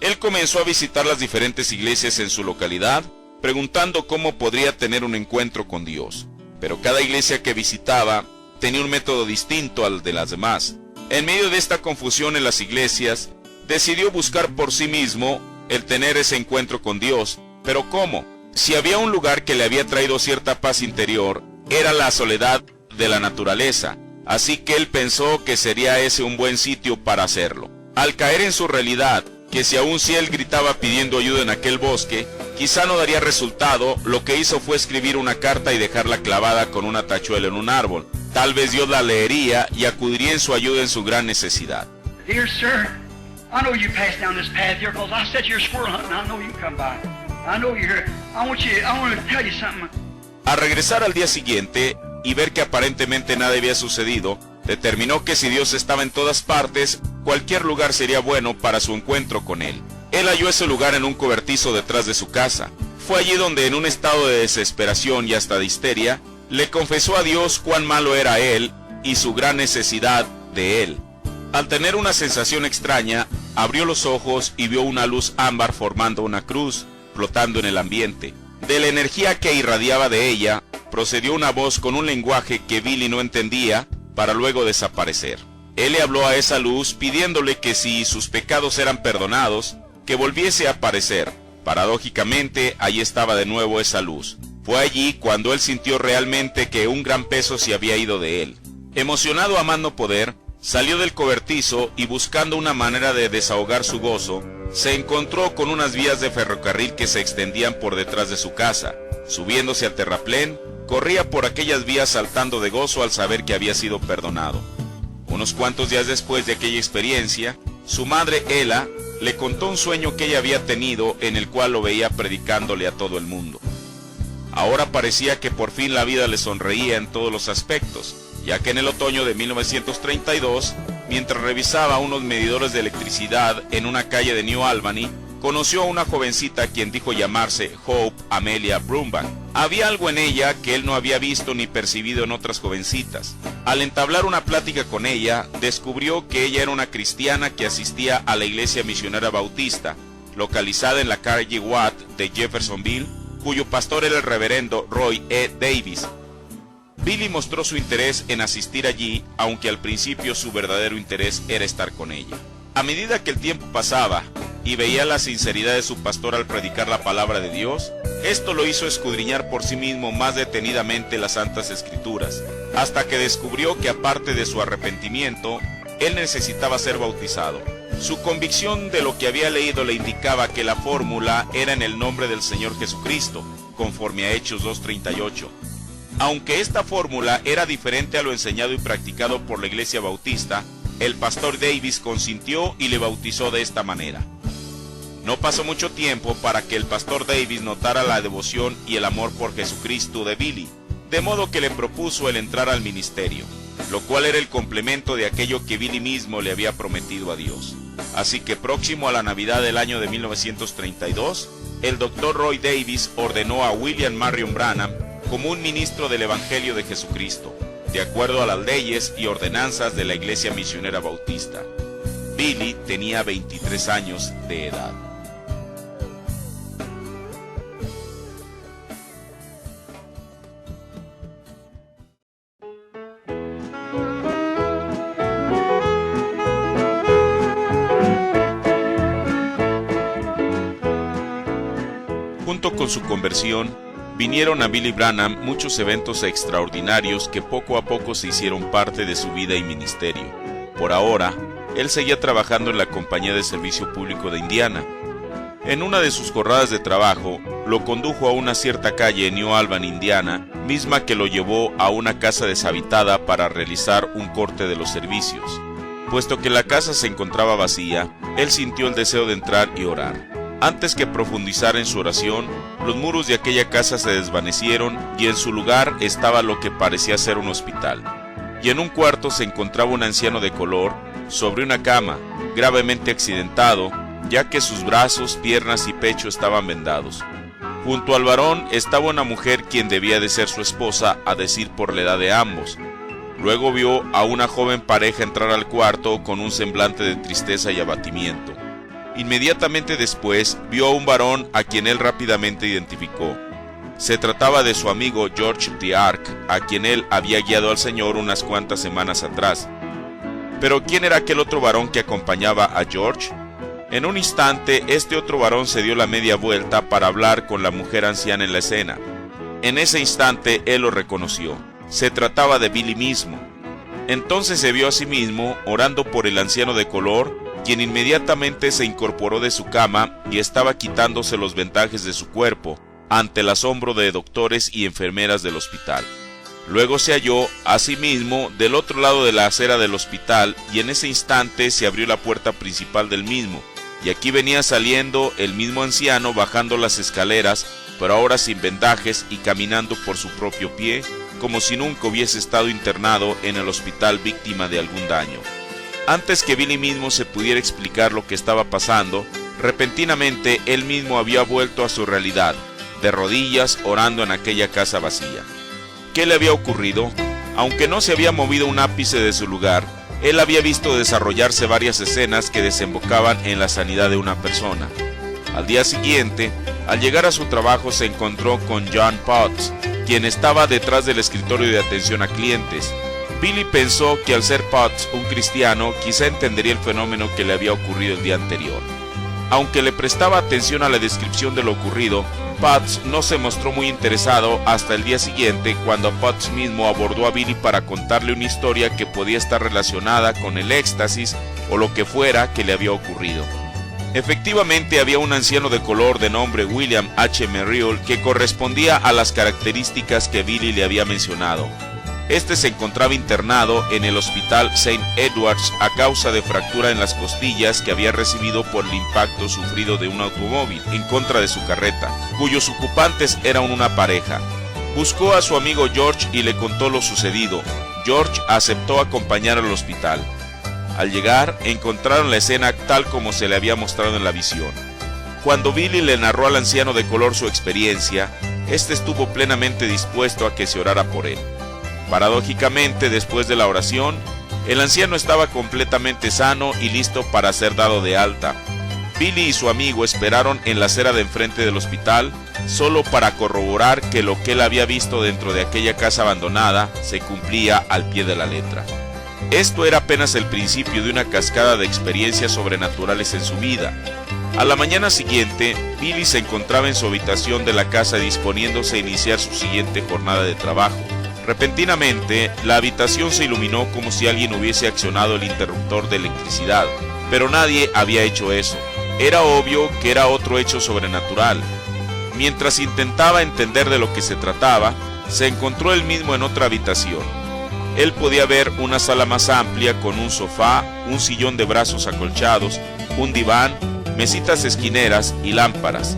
Él comenzó a visitar las diferentes iglesias en su localidad, preguntando cómo podría tener un encuentro con Dios. Pero cada iglesia que visitaba tenía un método distinto al de las demás. En medio de esta confusión en las iglesias, decidió buscar por sí mismo el tener ese encuentro con Dios. ¿Pero cómo? Si había un lugar que le había traído cierta paz interior, era la soledad de la naturaleza, así que él pensó que sería ese un buen sitio para hacerlo. Al caer en su realidad, que si aún si él gritaba pidiendo ayuda en aquel bosque, quizá no daría resultado, lo que hizo fue escribir una carta y dejarla clavada con una tachuela en un árbol. Tal vez Dios la leería y acudiría en su ayuda en su gran necesidad. Dear sir, I know you passed down this path here because I said you're squirrel hunting. I know you can come by. I know you're here. I want to tell you something. Al regresar al día siguiente y ver que aparentemente nada había sucedido, determinó que si Dios estaba en todas partes, cualquier lugar sería bueno para su encuentro con él. Él halló ese lugar en un cobertizo detrás de su casa. Fue allí donde, en un estado de desesperación y hasta de histeria, le confesó a Dios cuán malo era él y su gran necesidad de él. Al tener una sensación extraña, abrió los ojos y vio una luz ámbar formando una cruz, flotando en el ambiente. De la energía que irradiaba de ella, procedió una voz con un lenguaje que Billy no entendía, para luego desaparecer. Él le habló a esa luz pidiéndole que si sus pecados eran perdonados, que volviese a aparecer. Paradójicamente, allí estaba de nuevo esa luz. Fue allí cuando él sintió realmente que un gran peso se había ido de él. Emocionado a más no poder, salió del cobertizo y, buscando una manera de desahogar su gozo, se encontró con unas vías de ferrocarril que se extendían por detrás de su casa. Subiéndose al terraplén, corría por aquellas vías saltando de gozo al saber que había sido perdonado. Unos cuantos días después de aquella experiencia, su madre Ela le contó un sueño que ella había tenido en el cual lo veía predicándole a todo el mundo. Ahora parecía que por fin la vida le sonreía en todos los aspectos, ya que en el otoño de 1932, mientras revisaba unos medidores de electricidad en una calle de New Albany, conoció a una jovencita quien dijo llamarse Hope Amelia Brumback. Había algo en ella que él no había visto ni percibido en otras jovencitas. Al entablar una plática con ella, descubrió que ella era una cristiana que asistía a la iglesia misionera bautista, localizada en la calle Watt de Jeffersonville, cuyo pastor era el reverendo Roy E. Davis. Billy mostró su interés en asistir allí, aunque al principio su verdadero interés era estar con ella. A medida que el tiempo pasaba y veía la sinceridad de su pastor al predicar la palabra de Dios, esto lo hizo escudriñar por sí mismo más detenidamente las Santas Escrituras, hasta que descubrió que aparte de su arrepentimiento, él necesitaba ser bautizado. Su convicción de lo que había leído le indicaba que la fórmula era en el nombre del Señor Jesucristo, conforme a Hechos 2:38. Aunque esta fórmula era diferente a lo enseñado y practicado por la Iglesia Bautista, el pastor Davis consintió y le bautizó de esta manera. No pasó mucho tiempo para que el pastor Davis notara la devoción y el amor por Jesucristo de Billy, de modo que le propuso el entrar al ministerio, lo cual era el complemento de aquello que Billy mismo le había prometido a Dios. Así que próximo a la Navidad del año de 1932, el Dr. Roy Davis ordenó a William Marion Branham como un ministro del Evangelio de Jesucristo, de acuerdo a las leyes y ordenanzas de la Iglesia Misionera Bautista. Billy tenía 23 años de edad. Junto con su conversión, vinieron a Billy Branham muchos eventos extraordinarios que poco a poco se hicieron parte de su vida y ministerio. Por ahora, él seguía trabajando en la Compañía de Servicio Público de Indiana. En una de sus jornadas de trabajo, lo condujo a una cierta calle en New Albany, Indiana, misma que lo llevó a una casa deshabitada para realizar un corte de los servicios. Puesto que la casa se encontraba vacía, él sintió el deseo de entrar y orar. Antes que profundizar en su oración, los muros de aquella casa se desvanecieron y en su lugar estaba lo que parecía ser un hospital. Y en un cuarto se encontraba un anciano de color, sobre una cama, gravemente accidentado, ya que sus brazos, piernas y pecho estaban vendados. Junto al varón estaba una mujer quien debía de ser su esposa, a decir por la edad de ambos. Luego vio a una joven pareja entrar al cuarto con un semblante de tristeza y abatimiento. Inmediatamente después vio a un varón a quien él rápidamente identificó. Se trataba de su amigo George de Arc, a quien él había guiado al Señor unas cuantas semanas atrás. Pero ¿quién era aquel otro varón que acompañaba a George? En un instante, este otro varón se dio la media vuelta para hablar con la mujer anciana en la escena. En ese instante él lo reconoció. Se trataba de Billy mismo. Entonces se vio a sí mismo orando por el anciano de color, quien inmediatamente se incorporó de su cama y estaba quitándose los vendajes de su cuerpo, ante el asombro de doctores y enfermeras del hospital. Luego se halló a sí mismo del otro lado de la acera del hospital y en ese instante se abrió la puerta principal del mismo, y aquí venía saliendo el mismo anciano bajando las escaleras, pero ahora sin vendajes y caminando por su propio pie, como si nunca hubiese estado internado en el hospital víctima de algún daño. Antes que Billy mismo se pudiera explicar lo que estaba pasando, repentinamente él mismo había vuelto a su realidad, de rodillas orando en aquella casa vacía. ¿Qué le había ocurrido? Aunque no se había movido un ápice de su lugar, él había visto desarrollarse varias escenas que desembocaban en la sanidad de una persona. Al día siguiente, al llegar a su trabajo se encontró con John Potts, quien estaba detrás del escritorio de atención a clientes. Billy pensó que al ser Potts un cristiano, quizá entendería el fenómeno que le había ocurrido el día anterior. Aunque le prestaba atención a la descripción de lo ocurrido, Potts no se mostró muy interesado hasta el día siguiente, cuando Potts mismo abordó a Billy para contarle una historia que podía estar relacionada con el éxtasis o lo que fuera que le había ocurrido. Efectivamente había un anciano de color de nombre William H. Merrill que correspondía a las características que Billy le había mencionado. Este se encontraba internado en el hospital St. Edwards a causa de fractura en las costillas que había recibido por el impacto sufrido de un automóvil en contra de su carreta, cuyos ocupantes eran una pareja. Buscó a su amigo George y le contó lo sucedido. George aceptó acompañar al hospital. Al llegar, encontraron la escena tal como se le había mostrado en la visión. Cuando Billy le narró al anciano de color su experiencia, este estuvo plenamente dispuesto a que se orara por él. Paradójicamente, después de la oración, el anciano estaba completamente sano y listo para ser dado de alta. Billy y su amigo esperaron en la acera de enfrente del hospital, solo para corroborar que lo que él había visto dentro de aquella casa abandonada se cumplía al pie de la letra. Esto era apenas el principio de una cascada de experiencias sobrenaturales en su vida. A la mañana siguiente, Billy se encontraba en su habitación de la casa disponiéndose a iniciar su siguiente jornada de trabajo. Repentinamente, la habitación se iluminó como si alguien hubiese accionado el interruptor de electricidad, pero nadie había hecho eso. Era obvio que era otro hecho sobrenatural. Mientras intentaba entender de lo que se trataba, se encontró él mismo en otra habitación. Él podía ver una sala más amplia con un sofá, un sillón de brazos acolchados, un diván, mesitas esquineras y lámparas.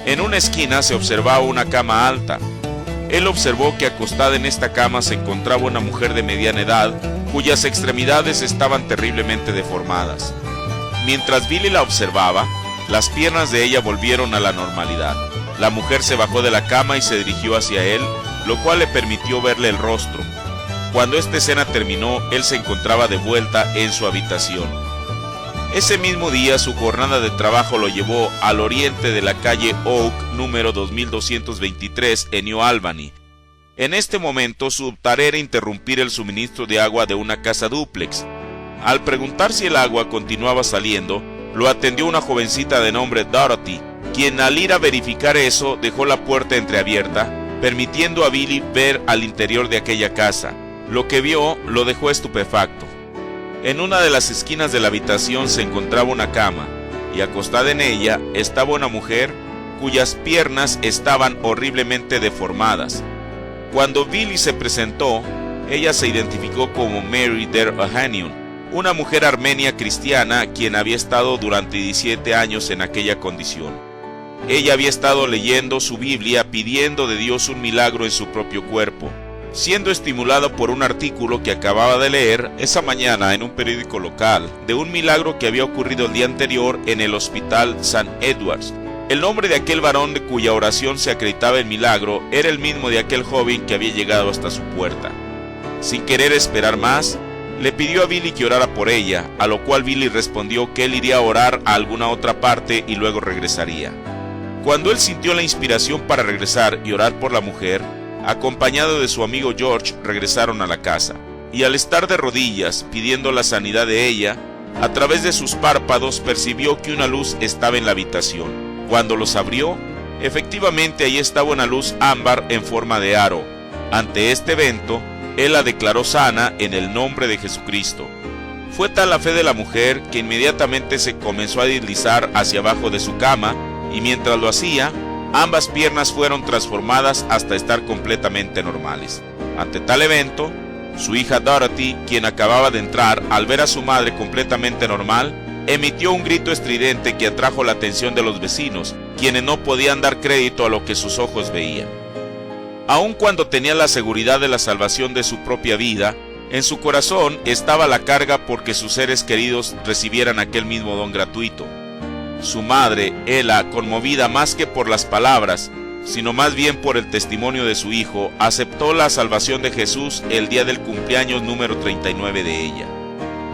En una esquina se observaba una cama alta. Él observó que acostada en esta cama se encontraba una mujer de mediana edad, cuyas extremidades estaban terriblemente deformadas. Mientras Billy la observaba, las piernas de ella volvieron a la normalidad. La mujer se bajó de la cama y se dirigió hacia él, lo cual le permitió verle el rostro. Cuando esta escena terminó, él se encontraba de vuelta en su habitación. Ese mismo día su jornada de trabajo lo llevó al oriente de la calle Oak número 2223 en New Albany. En este momento su tarea era interrumpir el suministro de agua de una casa dúplex. Al preguntar si el agua continuaba saliendo, lo atendió una jovencita de nombre Dorothy, quien al ir a verificar eso dejó la puerta entreabierta, permitiendo a Billy ver al interior de aquella casa. Lo que vio lo dejó estupefacto. En una de las esquinas de la habitación se encontraba una cama, y acostada en ella estaba una mujer cuyas piernas estaban horriblemente deformadas. Cuando Billy se presentó, ella se identificó como Mary Der Ohanian, una mujer armenia cristiana quien había estado durante 17 años en aquella condición. Ella había estado leyendo su Biblia pidiendo de Dios un milagro en su propio cuerpo, siendo estimulada por un artículo que acababa de leer esa mañana en un periódico local de un milagro que había ocurrido el día anterior en el hospital St. Edwards. El nombre de aquel varón de cuya oración se acreditaba el milagro era el mismo de aquel joven que había llegado hasta su puerta. Sin querer esperar más, le pidió a Billy que orara por ella, a lo cual Billy respondió que él iría a orar a alguna otra parte y luego regresaría. Cuando él sintió la inspiración para regresar y orar por la mujer, acompañado de su amigo George, regresaron a la casa, y al estar de rodillas pidiendo la sanidad de ella, a través de sus párpados percibió que una luz estaba en la habitación. Cuando los abrió, efectivamente allí estaba una luz ámbar en forma de aro. Ante este evento, él la declaró sana en el nombre de Jesucristo. Fue tal la fe de la mujer que inmediatamente se comenzó a deslizar hacia abajo de su cama, y mientras lo hacía, ambas piernas fueron transformadas hasta estar completamente normales. Ante tal evento, su hija Dorothy, quien acababa de entrar, al ver a su madre completamente normal, emitió un grito estridente que atrajo la atención de los vecinos, quienes no podían dar crédito a lo que sus ojos veían. Aun cuando tenía la seguridad de la salvación de su propia vida, en su corazón estaba la carga porque sus seres queridos recibieran aquel mismo don gratuito. Su madre, Ella, conmovida más que por las palabras, sino más bien por el testimonio de su hijo, aceptó la salvación de Jesús el día del cumpleaños número 39 de ella.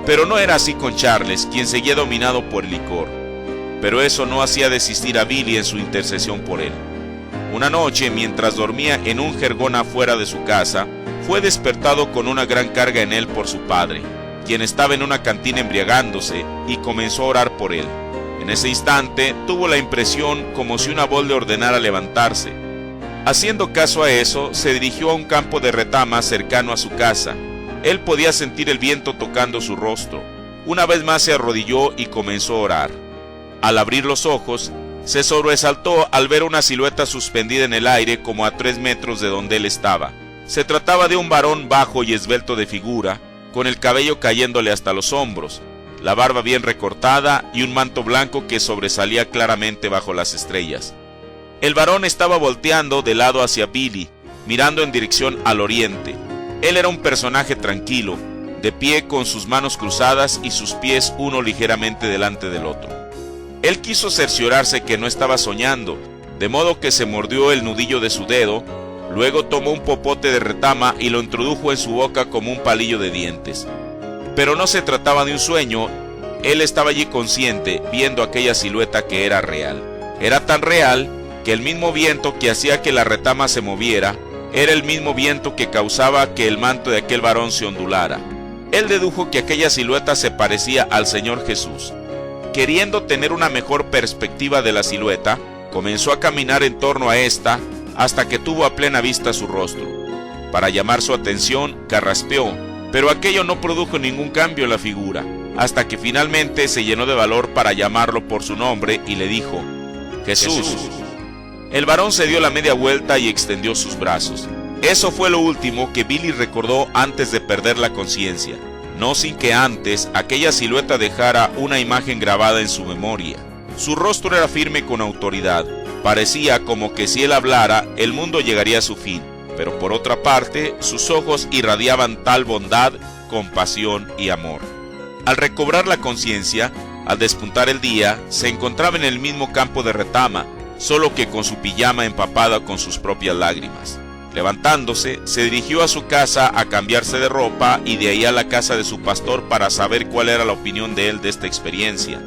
Pero no era así con Charles, quien seguía dominado por el licor. Pero eso no hacía desistir a Billy en su intercesión por él. Una noche, mientras dormía en un jergón afuera de su casa, fue despertado con una gran carga en él por su padre, quien estaba en una cantina embriagándose, y comenzó a orar por él. En ese instante tuvo la impresión como si una voz le ordenara levantarse. Haciendo caso a eso, se dirigió a un campo de retamas cercano a su casa. Él podía sentir el viento tocando su rostro. Una vez más se arrodilló y comenzó a orar. Al abrir los ojos, se sobresaltó al ver una silueta suspendida en el aire como a 3 metros de donde él estaba. Se trataba de un varón bajo y esbelto de figura, con el cabello cayéndole hasta los hombros, la barba bien recortada y un manto blanco que sobresalía claramente bajo las estrellas. El varón estaba volteando de lado hacia Billy, mirando en dirección al oriente. Él era un personaje tranquilo, de pie con sus manos cruzadas y sus pies uno ligeramente delante del otro. Él quiso cerciorarse que no estaba soñando, de modo que se mordió el nudillo de su dedo, luego tomó un popote de retama y lo introdujo en su boca como un palillo de dientes. Pero no se trataba de un sueño, él estaba allí consciente, viendo aquella silueta que era real. Era tan real que el mismo viento que hacía que la retama se moviera, era el mismo viento que causaba que el manto de aquel varón se ondulara. Él dedujo que aquella silueta se parecía al Señor Jesús. Queriendo tener una mejor perspectiva de la silueta, comenzó a caminar en torno a esta hasta que tuvo a plena vista su rostro. Para llamar su atención, carraspeó, pero aquello no produjo ningún cambio en la figura, hasta que finalmente se llenó de valor para llamarlo por su nombre y le dijo: Jesús. El varón se dio la media vuelta y extendió sus brazos. Eso fue lo último que Billy recordó antes de perder la conciencia, no sin que antes aquella silueta dejara una imagen grabada en su memoria. Su rostro era firme con autoridad, parecía como que si él hablara, el mundo llegaría a su fin, pero por otra parte, sus ojos irradiaban tal bondad, compasión y amor. Al recobrar la conciencia, al despuntar el día, se encontraba en el mismo campo de retama, solo que con su pijama empapada con sus propias lágrimas. Levantándose, se dirigió a su casa a cambiarse de ropa y de ahí a la casa de su pastor para saber cuál era la opinión de él de esta experiencia.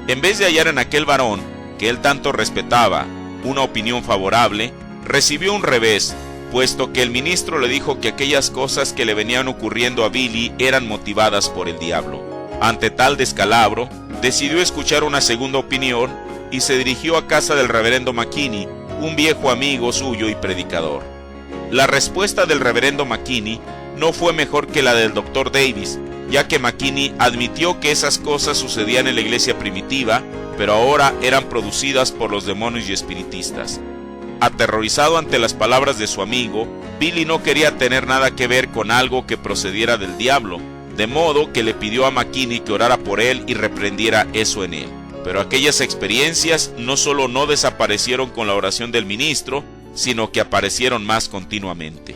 En vez de hallar en aquel varón, que él tanto respetaba, una opinión favorable, recibió un revés, puesto que el ministro le dijo que aquellas cosas que le venían ocurriendo a Billy eran motivadas por el diablo. Ante tal descalabro, decidió escuchar una segunda opinión y se dirigió a casa del reverendo McKinney, un viejo amigo suyo y predicador. La respuesta del reverendo McKinney no fue mejor que la del Dr. Davis, ya que McKinney admitió que esas cosas sucedían en la iglesia primitiva, pero ahora eran producidas por los demonios y espiritistas. Aterrorizado ante las palabras de su amigo, Billy no quería tener nada que ver con algo que procediera del diablo, de modo que le pidió a McKinney que orara por él y reprendiera eso en él. Pero aquellas experiencias no solo no desaparecieron con la oración del ministro, sino que aparecieron más continuamente.